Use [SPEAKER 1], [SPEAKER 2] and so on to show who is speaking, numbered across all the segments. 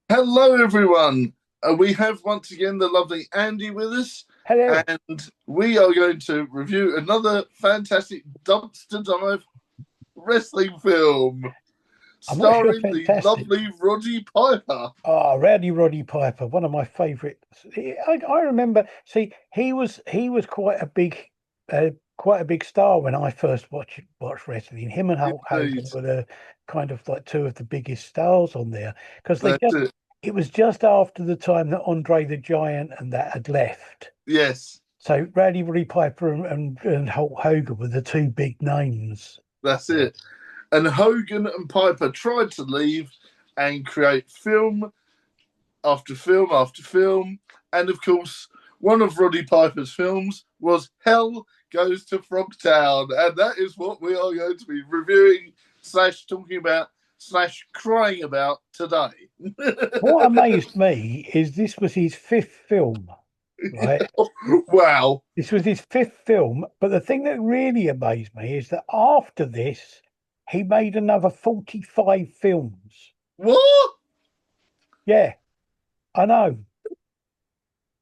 [SPEAKER 1] Hello, everyone. We have once again the lovely Andy with us,
[SPEAKER 2] Hello.
[SPEAKER 1] and we are going to review another fantastic dumpster dive wrestling film
[SPEAKER 2] I'm not sure
[SPEAKER 1] starring the
[SPEAKER 2] fantastic.
[SPEAKER 1] lovely Roddy Piper.
[SPEAKER 2] Oh, Rowdy Roddy Piper, one of my favourites. I remember. See, he was quite a big star when I first watched wrestling. Him and Hulk Hogan
[SPEAKER 1] Indeed,
[SPEAKER 2] were the kind of like two of the biggest stars on there because
[SPEAKER 1] that's it.
[SPEAKER 2] it was just after the time that Andre the Giant and that had left.
[SPEAKER 1] Yes,
[SPEAKER 2] So Rowdy Roddy Piper and Hulk Hogan were the two big names.
[SPEAKER 1] that's it. And Hogan and Piper tried to leave and create film after film after film. And of course, one of Roddy Piper's films was Hell Goes to Frogtown. And that is what we are going to be reviewing, slash talking about, slash crying about today.
[SPEAKER 2] What amazed me is this was his fifth film, right?
[SPEAKER 1] Wow.
[SPEAKER 2] This was his fifth film, but the thing that really amazed me is that after this, he made another 45 films.
[SPEAKER 1] What?
[SPEAKER 2] Yeah, I know.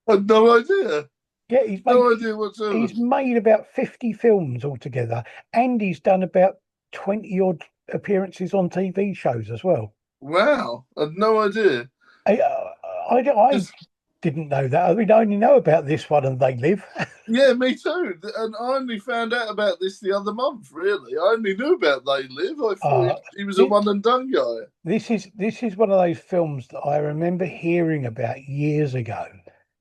[SPEAKER 1] I had no idea.
[SPEAKER 2] Yeah,
[SPEAKER 1] No idea whatsoever.
[SPEAKER 2] he's made about 50 films altogether, and he's done about 20 odd appearances on TV shows as well.
[SPEAKER 1] Wow. I had no idea.
[SPEAKER 2] I didn't know that. I mean, I only know about this one and They Live.
[SPEAKER 1] Yeah, me too. And I only found out about this the other month, really. I only knew about They Live. I thought
[SPEAKER 2] Uh,
[SPEAKER 1] he was a
[SPEAKER 2] thi-
[SPEAKER 1] one and done guy.
[SPEAKER 2] this is one of those films that I remember hearing about years ago.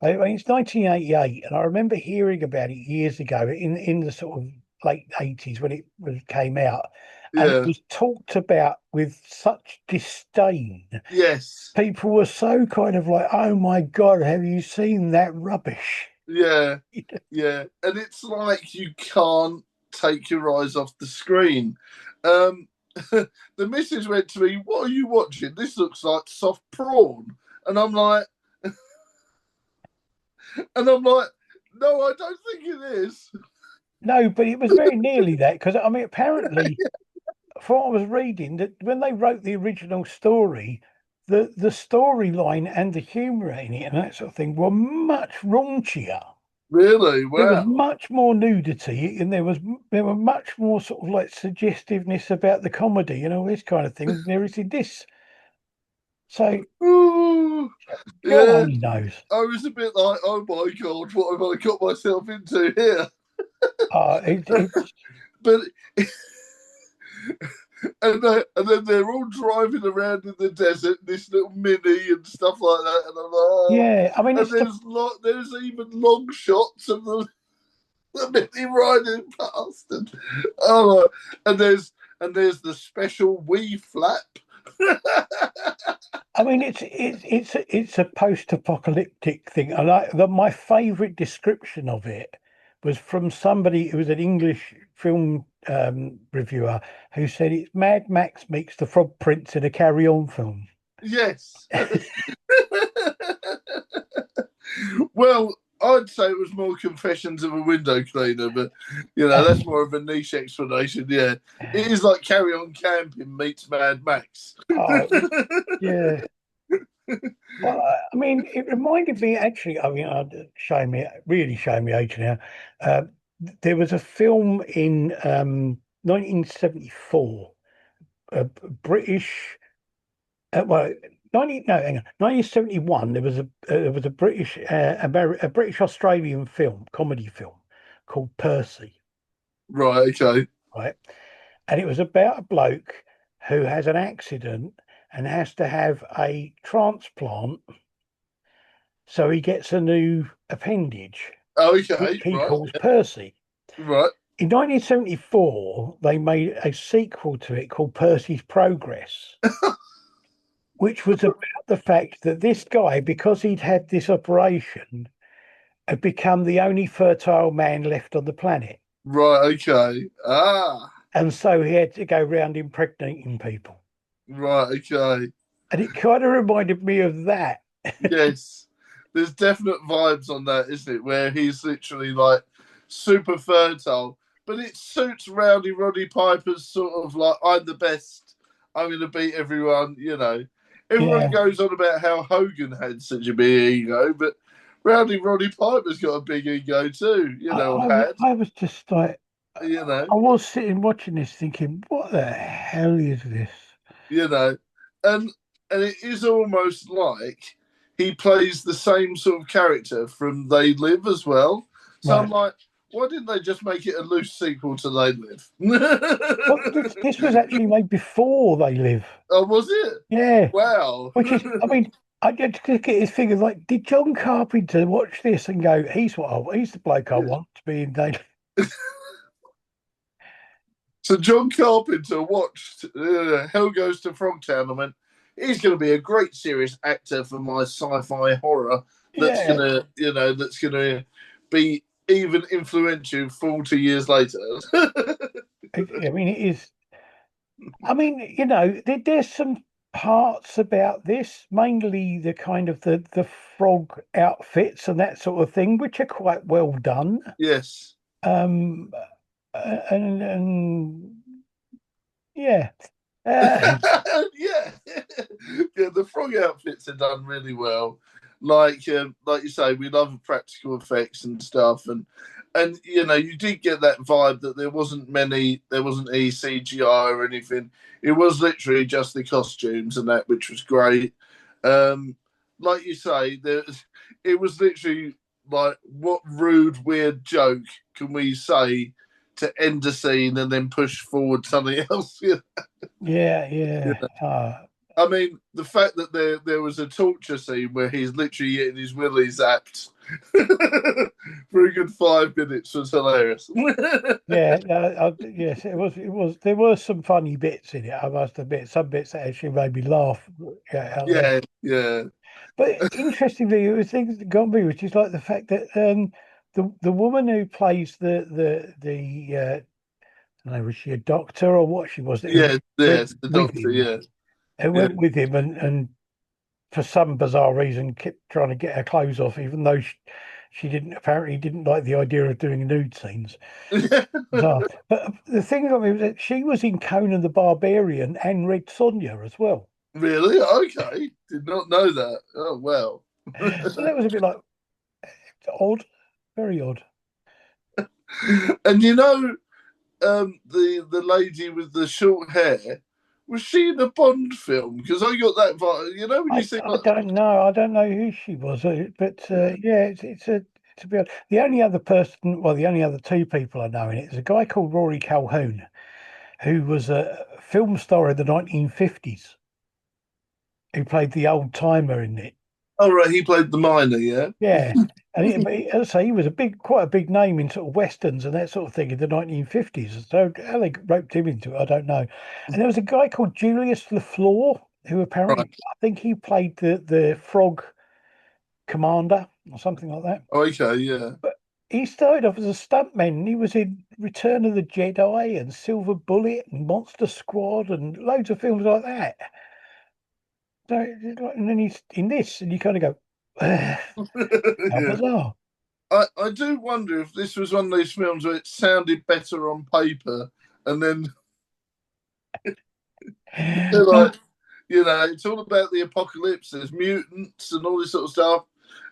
[SPEAKER 2] I mean, it's 1988, and I remember hearing about it years ago in the sort of late 80s when came out, and it
[SPEAKER 1] Yeah.
[SPEAKER 2] was talked about with such disdain.
[SPEAKER 1] Yes.
[SPEAKER 2] People were so kind of like, "Oh my God, have you seen that rubbish?"
[SPEAKER 1] Yeah. Yeah. And it's like you can't take your eyes off the screen. Um, the missus went to me, "What are you watching? This looks like soft prawn." And I'm like, and I'm like, no, I don't think it is.
[SPEAKER 2] No, but it was very nearly that because I mean, apparently. From what I was reading, that when they wrote the original story, the storyline and the humour in it and that sort of thing were much raunchier.
[SPEAKER 1] Really?
[SPEAKER 2] There was
[SPEAKER 1] Wow.
[SPEAKER 2] much more nudity, and there were much more sort of like suggestiveness about the comedy and all this kind of thing. There is in this, so
[SPEAKER 1] Ooh,
[SPEAKER 2] God
[SPEAKER 1] yeah.
[SPEAKER 2] only knows.
[SPEAKER 1] I was a bit like, oh my God, what have I got myself into here?
[SPEAKER 2] It's
[SPEAKER 1] But and then they're all driving around in the desert, this little mini and stuff like that, and I'm like, oh.
[SPEAKER 2] yeah. I mean,
[SPEAKER 1] And
[SPEAKER 2] it's the
[SPEAKER 1] there's even long shots of the mini riding past, and oh, and there's the special wee flap.
[SPEAKER 2] I mean, it's a post-apocalyptic thing. I like that. My favourite description of it was from somebody who was an English film reviewer who said it's Mad Max meets the Frog Prince in a Carry On film.
[SPEAKER 1] Yes. Well, I'd say it was more Confessions of a Window Cleaner, but that's more of a niche explanation. Yeah, it is like Carry On Camping meets Mad Max.
[SPEAKER 2] Oh, yeah. Well, I mean, it reminded me actually. I mean, really showing me age now. Uh, there was a film in 1974, a British. Well, 90, no, hang on. 1971, there was a a British Australian film, comedy film called Percy,
[SPEAKER 1] Right. Okay.
[SPEAKER 2] right? And it was about a bloke who has an accident and has to have a transplant, so he gets a new appendage, which
[SPEAKER 1] Okay.
[SPEAKER 2] he
[SPEAKER 1] Right.
[SPEAKER 2] calls Percy.
[SPEAKER 1] Right.
[SPEAKER 2] In 1974, they made a sequel to it called Percy's Progress, which was about the fact that this guy, because he'd had this operation, had become the only fertile man left on the planet.
[SPEAKER 1] Right. Okay. Ah.
[SPEAKER 2] And so he had to go around impregnating people.
[SPEAKER 1] Right. Okay.
[SPEAKER 2] And it kind of reminded me of that.
[SPEAKER 1] Yes. There's definite vibes on that, isn't it? Where he's literally like super fertile, but it suits Roddy Piper's sort of like, I'm the best. I'm going to beat everyone. Everyone
[SPEAKER 2] Yeah.
[SPEAKER 1] goes on about how Hogan had such a big ego, but Rowdy Roddy Piper's got a big ego too.
[SPEAKER 2] I was just like,
[SPEAKER 1] You know,
[SPEAKER 2] I was sitting watching this thinking, what the hell is this?
[SPEAKER 1] you know, and it is almost like he plays the same sort of character from They Live as well. So I'm
[SPEAKER 2] Right.
[SPEAKER 1] like, why didn't they just make it a loose sequel to They Live?
[SPEAKER 2] Well, this was actually made before They Live.
[SPEAKER 1] Oh, was it?
[SPEAKER 2] Yeah.
[SPEAKER 1] Wow.
[SPEAKER 2] Which is, I mean, I just look at his figures like, did John Carpenter watch this and go, he's the bloke I want to be in They Live?
[SPEAKER 1] So John Carpenter watched Hell Goes to Frogtown and went, he's going to be a great serious actor for my sci-fi horror. That's
[SPEAKER 2] Yeah.
[SPEAKER 1] that's gonna be even influential 40 years later.
[SPEAKER 2] I mean, it is. I mean, there's some parts about this, mainly the kind of the frog outfits and that sort of thing, which are quite well done.
[SPEAKER 1] Yes.
[SPEAKER 2] Um, and yeah, uh,
[SPEAKER 1] Yeah. Yeah, the frog outfits are done really well. Like you say, we love practical effects and stuff, and you did get that vibe that there wasn't any CGI or anything. It was literally just the costumes and that, which was great. Like you say, it was literally like, what rude, weird joke can we say to end a scene and then push forward something else?
[SPEAKER 2] yeah.
[SPEAKER 1] I mean, the fact that there was a torture scene where he's literally getting his willy zapped for a good 5 minutes was hilarious.
[SPEAKER 2] Yeah, yes, it was. It was. There were some funny bits in it. I must admit, some bits that actually made me laugh.
[SPEAKER 1] Yeah, yeah.
[SPEAKER 2] But interestingly, it was things that got me, which is like the fact that the woman who plays the I don't know, was she a doctor or what she was, that
[SPEAKER 1] Yeah,
[SPEAKER 2] went
[SPEAKER 1] yes, the
[SPEAKER 2] with
[SPEAKER 1] doctor,
[SPEAKER 2] him,
[SPEAKER 1] yeah.
[SPEAKER 2] who
[SPEAKER 1] Yeah.
[SPEAKER 2] went with him and for some bizarre reason kept trying to get her clothes off, even though she didn't like the idea of doing nude scenes. Bizarre. But the thing that got me was that she was in Conan the Barbarian and Red Sonja as well.
[SPEAKER 1] Really? Okay. Did not know that. Oh, well.
[SPEAKER 2] So that was a bit like odd, very odd.
[SPEAKER 1] And the lady with the short hair, was she in a Bond film? Because I got that vibe. When you see
[SPEAKER 2] I don't know. I don't know who she was, but yeah, it's a to be honest, the only other person, well, the only other two people I know in it is a guy called Rory Calhoun, who was a film star in the 1950s, who played the old timer in it.
[SPEAKER 1] Oh, right, he played the miner, yeah.
[SPEAKER 2] Yeah, and as I say, he was quite a big name in sort of westerns and that sort of thing in the 1950s. So how they roped him into it, I don't know. And there was a guy called Julius LaFleur, who apparently,
[SPEAKER 1] Right.
[SPEAKER 2] I think he played the frog commander or something like that.
[SPEAKER 1] Okay, yeah.
[SPEAKER 2] But he started off as a stuntman. He was in Return of the Jedi and Silver Bullet and Monster Squad and loads of films like that. So, and then he's in this, and you kind of go, how
[SPEAKER 1] Yeah.
[SPEAKER 2] bizarre.
[SPEAKER 1] I do wonder if this was one of those films where it sounded better on paper, and then they're like, it's all about the apocalypse. There's mutants and all this sort of stuff,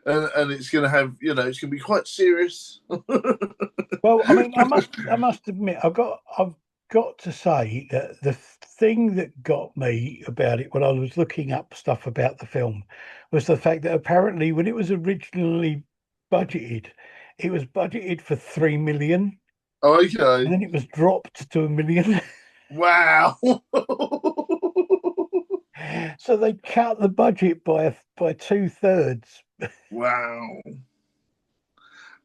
[SPEAKER 1] and it's going to have, it's going to be quite serious.
[SPEAKER 2] Well, I mean, I must admit, I've got to say that the thing that got me about it when I was looking up stuff about the film was the fact that apparently when it was originally budgeted, it was budgeted for 3 million, and
[SPEAKER 1] Okay.
[SPEAKER 2] then it was dropped to 1 million.
[SPEAKER 1] Wow.
[SPEAKER 2] So they cut the budget by 2/3.
[SPEAKER 1] Wow.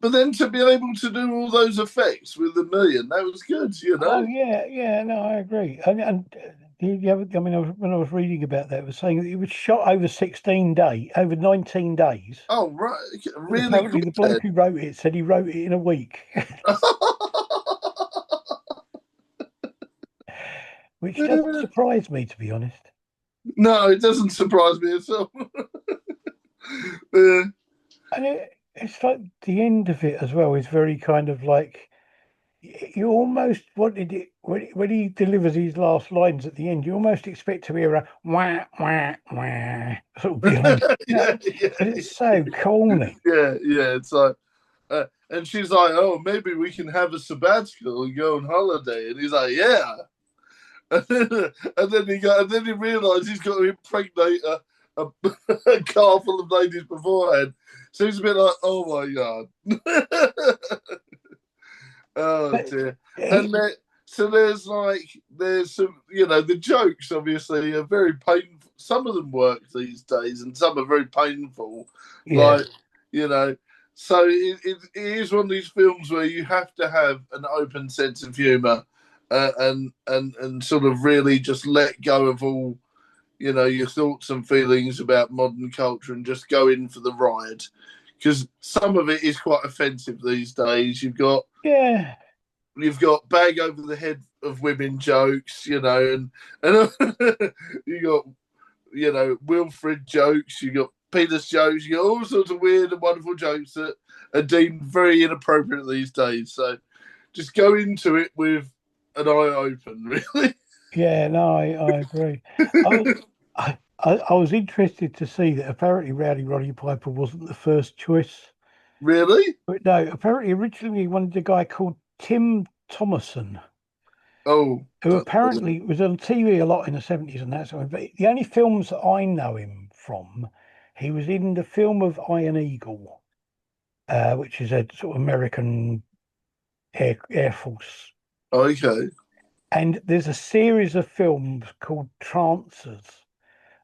[SPEAKER 1] But then to be able to do all those effects with 1 million, that was good.
[SPEAKER 2] Oh yeah, no, I agree. And I mean, when I was reading about that, it was saying that it was shot over 19 days.
[SPEAKER 1] Oh, right.
[SPEAKER 2] But
[SPEAKER 1] Really
[SPEAKER 2] apparently,
[SPEAKER 1] quick
[SPEAKER 2] the
[SPEAKER 1] then.
[SPEAKER 2] bloke who wrote it said he wrote it in a week, which doesn't surprise me, to be honest.
[SPEAKER 1] No, it doesn't surprise me at all. Uh,
[SPEAKER 2] And it's like the end of it as well is very kind of like you almost wanted it when he delivers his last lines at the end. You almost expect to hear a wah wah wah sort of behind,
[SPEAKER 1] Yeah,
[SPEAKER 2] but
[SPEAKER 1] yeah,
[SPEAKER 2] it's so corny.
[SPEAKER 1] yeah. It's like, and she's like, "Oh, maybe we can have a sabbatical and go on holiday." And he's like, "Yeah." And then he realised he's got to impregnate a, a car full of ladies beforehand. So he's a bit like, "Oh my god." Oh
[SPEAKER 2] But
[SPEAKER 1] dear.
[SPEAKER 2] he,
[SPEAKER 1] And there, so there's some, the jokes obviously are very painful. Some of them work these days, and some are very painful.
[SPEAKER 2] yeah,
[SPEAKER 1] Like, you know, so it is one of these films where you have to have an open sense of humour, and sort of really just let go of all, your thoughts and feelings about modern culture and just go in for the ride. Because some of it is quite offensive these days.
[SPEAKER 2] yeah.
[SPEAKER 1] You've got bag over the head of women jokes, and you got Wilfred jokes, you got penis jokes, you got all sorts of weird and wonderful jokes that are deemed very inappropriate these days. So just go into it with an eye open, really.
[SPEAKER 2] Yeah, no, I agree. I was I was interested to see that apparently Rowdy Roddy Piper wasn't the first choice.
[SPEAKER 1] Really?
[SPEAKER 2] But no, apparently originally he wanted a guy called Tim Thomason,
[SPEAKER 1] Oh,
[SPEAKER 2] who apparently was on TV a lot in the 70s and that sort of. But the only films that I know him from, he was in the film of Iron Eagle, which is a sort of American Air Force.
[SPEAKER 1] okay.
[SPEAKER 2] And there's a series of films called Trancers.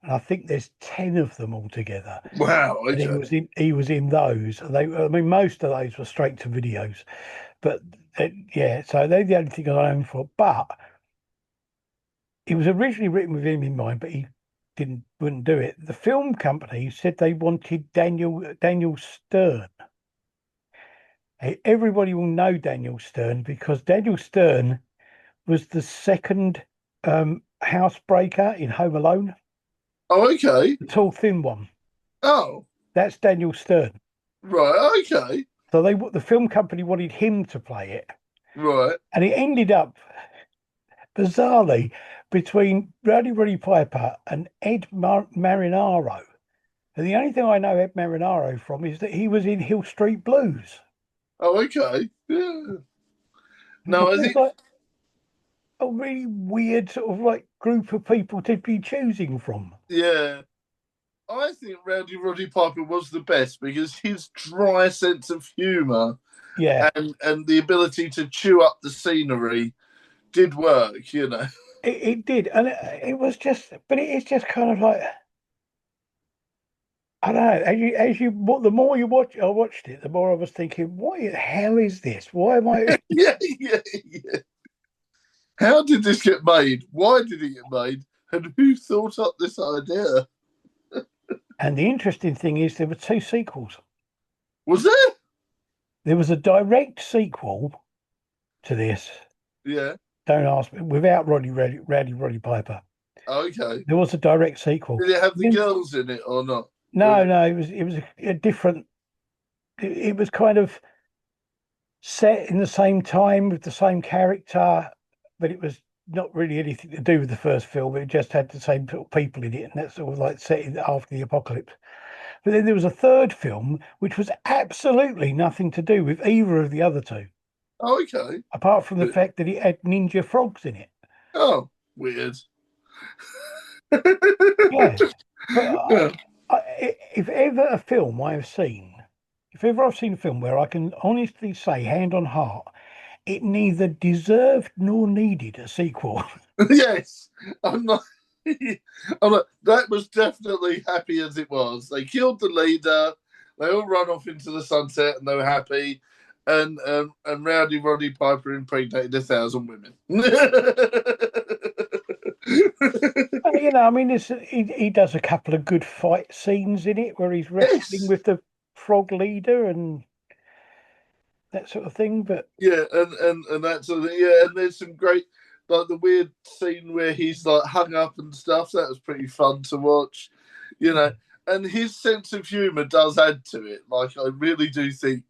[SPEAKER 2] And I think there's 10 of them altogether.
[SPEAKER 1] Wow.
[SPEAKER 2] And
[SPEAKER 1] Okay.
[SPEAKER 2] he was in those. I mean, most of those were straight to videos, but yeah. So they're the only thing I know him for. But it was originally written with him in mind, but he wouldn't do it. The film company said they wanted Daniel Stern. Everybody will know Daniel Stern because Daniel Stern was the second housebreaker in Home Alone,
[SPEAKER 1] Oh, okay.
[SPEAKER 2] the tall, thin one.
[SPEAKER 1] Oh,
[SPEAKER 2] That's Daniel Stern.
[SPEAKER 1] right. Okay.
[SPEAKER 2] So the film company wanted him to play it,
[SPEAKER 1] Right.
[SPEAKER 2] and it ended up bizarrely between Rowdy Roddy Piper and Ed Marinaro. And the only thing I know Ed Marinaro from is that he was in Hill Street Blues.
[SPEAKER 1] Oh, okay. Yeah.
[SPEAKER 2] Which
[SPEAKER 1] No, I
[SPEAKER 2] is
[SPEAKER 1] think,
[SPEAKER 2] like a really weird sort of like group of people to be choosing from.
[SPEAKER 1] yeah. I think Rowdy Roddy Piper was the best because his dry sense of humour
[SPEAKER 2] Yeah,
[SPEAKER 1] and the ability to chew up the scenery did work.
[SPEAKER 2] it did, and it was just, but it is just kind of like I don't know. The more I watched it, the more I was thinking, what the hell is this? Why am I?
[SPEAKER 1] Yeah. How did this get made? Why did it get made? And who thought up this idea?
[SPEAKER 2] And the interesting thing is, there were two sequels.
[SPEAKER 1] Was there?
[SPEAKER 2] There was a direct sequel to this.
[SPEAKER 1] Yeah.
[SPEAKER 2] Don't ask me. Without Roddy Piper,
[SPEAKER 1] Okay.
[SPEAKER 2] there was a direct sequel.
[SPEAKER 1] Did it have the
[SPEAKER 2] Then-
[SPEAKER 1] girls in it or not?
[SPEAKER 2] no, it was a different. It was kind of set in the same time with the same character, but it was not really anything to do with the first film. It just had the same sort of people in it, and that's sort of like set after the apocalypse. But then there was a third film which was absolutely nothing to do with either of the other two,
[SPEAKER 1] Oh, okay.
[SPEAKER 2] apart from the fact that it had ninja frogs in it.
[SPEAKER 1] Oh, weird.
[SPEAKER 2] Yeah, but
[SPEAKER 1] Yeah.
[SPEAKER 2] if ever a film I have seen, if ever I've seen a film where I can honestly say, hand on heart, it neither deserved nor needed a sequel.
[SPEAKER 1] Yes. I'm not. That was definitely happy as it was. They killed the leader. They all run off into the sunset, and they were happy. And Rowdy Roddy Piper impregnated 1,000 women.
[SPEAKER 2] I mean, he does a couple of good fight scenes in it where he's wrestling
[SPEAKER 1] Yes.
[SPEAKER 2] with the frog leader and that sort of thing. But
[SPEAKER 1] Yeah, and that sort of thing. Yeah, and there's some great, like the weird scene where he's like hung up and stuff. That was pretty fun to watch. And his sense of humor does add to it. Like, I really do think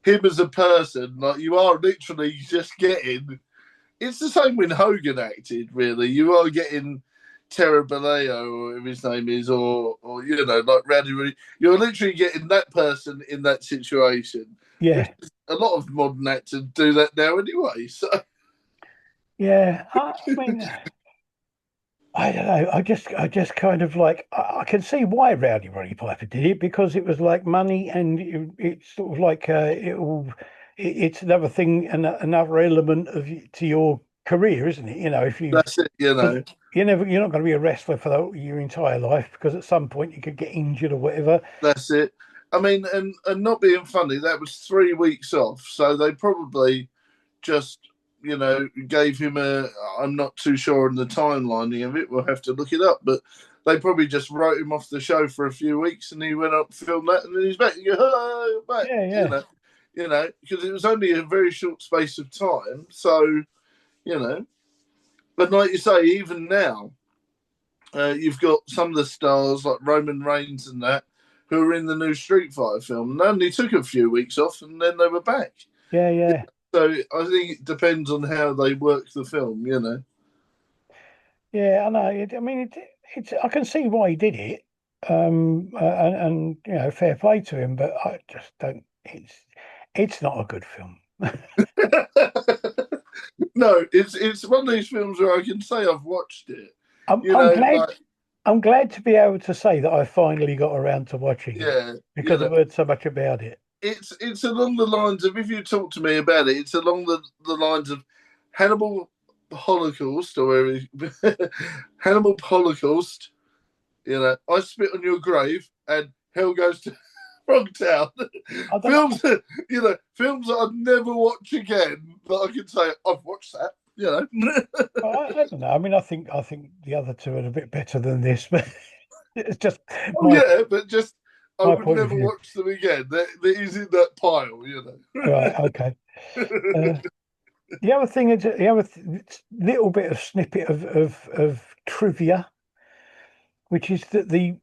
[SPEAKER 1] him as a person. Like you are literally just getting. It's the same when Hogan acted. Really, you are getting Terra Baleo, or whatever his name is, or like Rowdy Roddy. You're literally getting that person in that situation. Which
[SPEAKER 2] Yeah,
[SPEAKER 1] a lot of modern actors do that now anyway. So
[SPEAKER 2] yeah. I mean, I don't know. I just kind of like I can see why Rowdy Roddy Piper did it because it was like money, and it's sort of like it's another thing and another element to your career, isn't it? If you
[SPEAKER 1] that's it. You know,
[SPEAKER 2] you're not going to be a wrestler for your entire life because at some point you could get injured or whatever.
[SPEAKER 1] that's it. I mean, and not being funny, that was 3 weeks off, so they probably just gave him a. I'm not too sure on the timelining of it. We'll have to look it up, but they probably just wrote him off the show for a few weeks, and he went up, filmed that, and then he's back. You go, oh, back,
[SPEAKER 2] Yeah, yeah,
[SPEAKER 1] because it was only a very short space of time. So you know, but like you say, even now, you've got some of the stars like Roman Reigns and that who are in the new Street Fighter film, and only took a few weeks off, and then they were back.
[SPEAKER 2] yeah, yeah.
[SPEAKER 1] So I think it depends on how they work the film.
[SPEAKER 2] Yeah, I know. I mean, it's. I can see why he did it, and fair play to him. But I just don't. It's not a good film.
[SPEAKER 1] No, it's one of these films where I can say I've watched it.
[SPEAKER 2] I'm,
[SPEAKER 1] You
[SPEAKER 2] I'm
[SPEAKER 1] know,
[SPEAKER 2] glad.
[SPEAKER 1] like
[SPEAKER 2] I'm glad to be able to say that I finally got around to watching it
[SPEAKER 1] yeah,
[SPEAKER 2] because I've heard so much about it.
[SPEAKER 1] it's along the lines of if you talk to me about it, it's along the lines of Hannibal Holocaust or Hannibal Holocaust. I spit on your grave and hell goes to Frogtown.
[SPEAKER 2] I don't know.
[SPEAKER 1] films, films that I'd never watch again, but I can say I've watched that.
[SPEAKER 2] I don't know. I mean, I think the other two are a bit better than this, but it's just
[SPEAKER 1] Oh
[SPEAKER 2] my
[SPEAKER 1] yeah, but just I
[SPEAKER 2] my
[SPEAKER 1] would
[SPEAKER 2] point of
[SPEAKER 1] never
[SPEAKER 2] view.
[SPEAKER 1] watch them again. That is in that
[SPEAKER 2] Right. Okay. Uh, the other thing is little bit of snippet of trivia, which is that the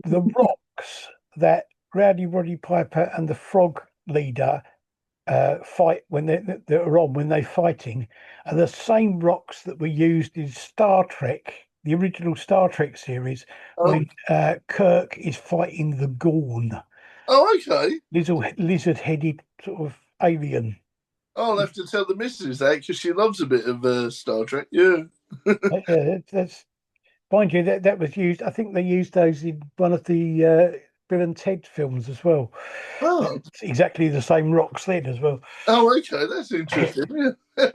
[SPEAKER 2] rocks that Rowdy Roddy Piper and the Frog Leader fight they're on when they're fighting are the same rocks that were used in Star Trek, the original Star Trek series,
[SPEAKER 1] oh,
[SPEAKER 2] when Kirk is fighting the Gorn,
[SPEAKER 1] oh, okay.
[SPEAKER 2] lizard-headed sort of alien.
[SPEAKER 1] I'll have to tell the missus that because she loves a bit of Star Trek. Yeah.
[SPEAKER 2] That's mind you, that was used. I think they used those in one of the Bill and Ted films as well.
[SPEAKER 1] Oh,
[SPEAKER 2] It's exactly the same rocks then as well.
[SPEAKER 1] oh, okay. That's interesting. Yeah.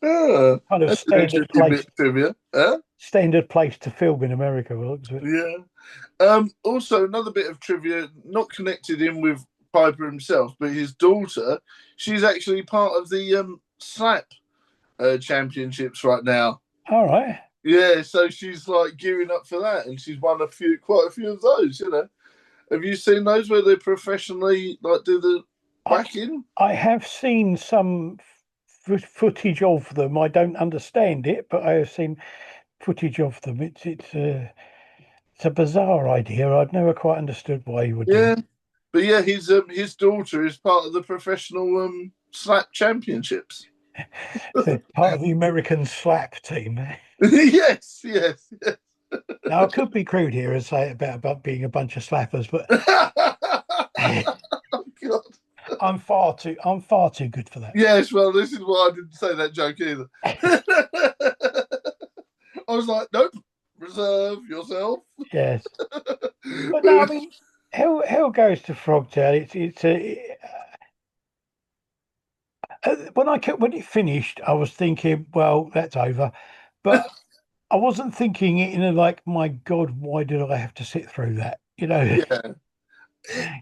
[SPEAKER 1] Oh,
[SPEAKER 2] Kind of
[SPEAKER 1] that's an interesting bit of trivia. Huh?
[SPEAKER 2] standard place to film in America. Well, looks of it.
[SPEAKER 1] Yeah. Also, another bit of trivia, not connected in with Piper himself, but his daughter. She's actually part of the SLAP championships right now.
[SPEAKER 2] All right.
[SPEAKER 1] Yeah, so she's like gearing up for that, and she's won quite a few of those. Have you seen those where they professionally like do the
[SPEAKER 2] I,
[SPEAKER 1] whacking?
[SPEAKER 2] I have seen some footage of them. I don't understand it, but I have seen footage of them. It's a bizarre idea. I'd never quite understood why you would do
[SPEAKER 1] Yeah, but yeah, his daughter is part of the professional slap championships.
[SPEAKER 2] it. So part of the American slap team.
[SPEAKER 1] Yes, yes, yes.
[SPEAKER 2] Now, I could be crude here and say about being a bunch of slappers, but
[SPEAKER 1] Oh God.
[SPEAKER 2] I'm far too good for that.
[SPEAKER 1] Yes, well, this is why I didn't say that joke either. I was like, nope, reserve yourself.
[SPEAKER 2] Yes, but no, I mean, Hell Goes to Frogtown. When it finished, I was thinking, well, that's over, but I wasn't thinking it in a like, my God, why did I have to sit through that?
[SPEAKER 1] Yeah, it,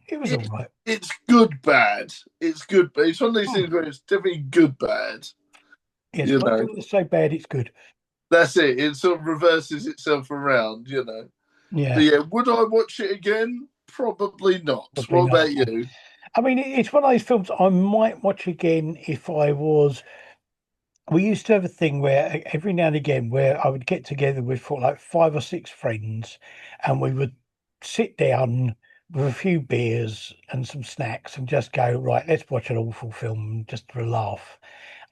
[SPEAKER 2] It was all
[SPEAKER 1] it,
[SPEAKER 2] right.
[SPEAKER 1] it's good bad. It's good, but it's one of these
[SPEAKER 2] Hmm.
[SPEAKER 1] things where it's definitely good bad.
[SPEAKER 2] Yes,
[SPEAKER 1] You know,
[SPEAKER 2] when it's so bad, it's good.
[SPEAKER 1] that's it. It sort of reverses itself around. But
[SPEAKER 2] Yeah,
[SPEAKER 1] yeah, would I watch it again? Probably not.
[SPEAKER 2] probably
[SPEAKER 1] What
[SPEAKER 2] not.
[SPEAKER 1] about you?
[SPEAKER 2] I mean, it's one of those films I might watch again if I was. We used to have a thing where every now and again, where I would get together with like 5 or 6 friends, and we would sit down with a few beers and some snacks and just go, right, let's watch an awful film just for a laugh.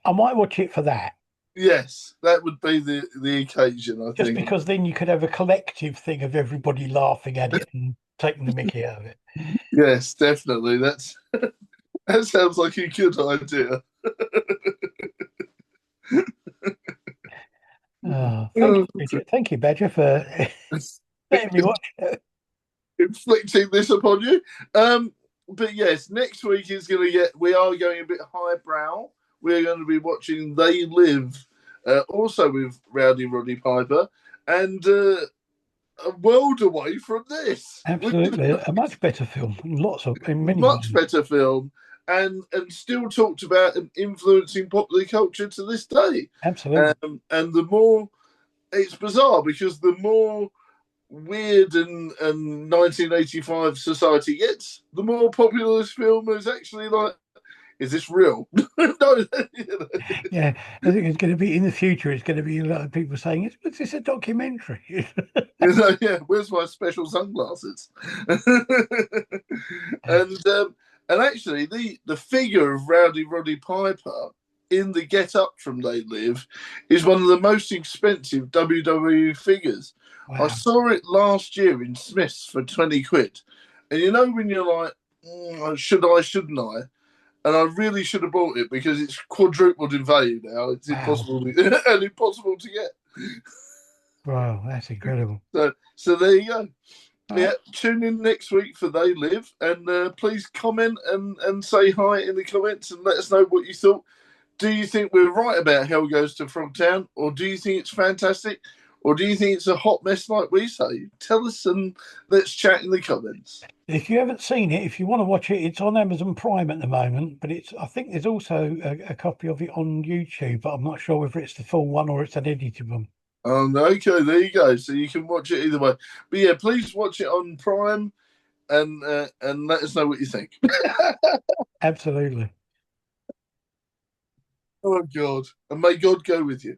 [SPEAKER 2] I might watch it for that.
[SPEAKER 1] Yes, that would be the occasion, I
[SPEAKER 2] Just
[SPEAKER 1] think.
[SPEAKER 2] because then you could have a collective thing of everybody laughing at it and taking the mickey out of it.
[SPEAKER 1] Yes, definitely. That sounds like a good idea.
[SPEAKER 2] Oh, thank you, Badger, for letting me watch it.
[SPEAKER 1] Inflicting this upon you. But yes, next week is going to we are going a bit highbrow. We're going to be watching They Live, also with Rowdy Roddy Piper, and a world away from this.
[SPEAKER 2] Absolutely, a much better film, in many
[SPEAKER 1] Much
[SPEAKER 2] ways.
[SPEAKER 1] better film, and still talked about and influencing popular culture to this day.
[SPEAKER 2] Absolutely.
[SPEAKER 1] And the more, it's bizarre because the more weird and 1985 society gets, the more popular this film is actually like, is this real? No.
[SPEAKER 2] Yeah, I think it's going to be in the future. It's going to be a lot of people saying, "Is this a documentary?"
[SPEAKER 1] Yeah, where's my special sunglasses? and and actually, the figure of Rowdy Roddy Piper in the Get Up from They Live is one of the most expensive WWE figures.
[SPEAKER 2] Wow.
[SPEAKER 1] I saw it last year in Smith's for 20 quid. And you know when you're like, should I, shouldn't I? And I really should have bought it because it's quadrupled in value now. It's impossible and impossible to get.
[SPEAKER 2] Wow, that's incredible.
[SPEAKER 1] So there you go.
[SPEAKER 2] All
[SPEAKER 1] Yeah,
[SPEAKER 2] right.
[SPEAKER 1] tune in next week for They Live, and please comment and say hi in the comments and let us know what you thought. Do you think we're right about Hell Goes to Frogtown, or do you think it's fantastic, or do you think it's a hot mess like we say? Tell us and let's chat in the comments.
[SPEAKER 2] If you haven't seen it, if you want to watch it, it's on Amazon Prime at the moment. But I think there's also a copy of it on YouTube, but I'm not sure whether it's the full one or it's an edited one.
[SPEAKER 1] Okay, there you go. So you can watch it either way. But yeah, please watch it on Prime and let us know what you think.
[SPEAKER 2] Absolutely.
[SPEAKER 1] Oh God, and may God go with you.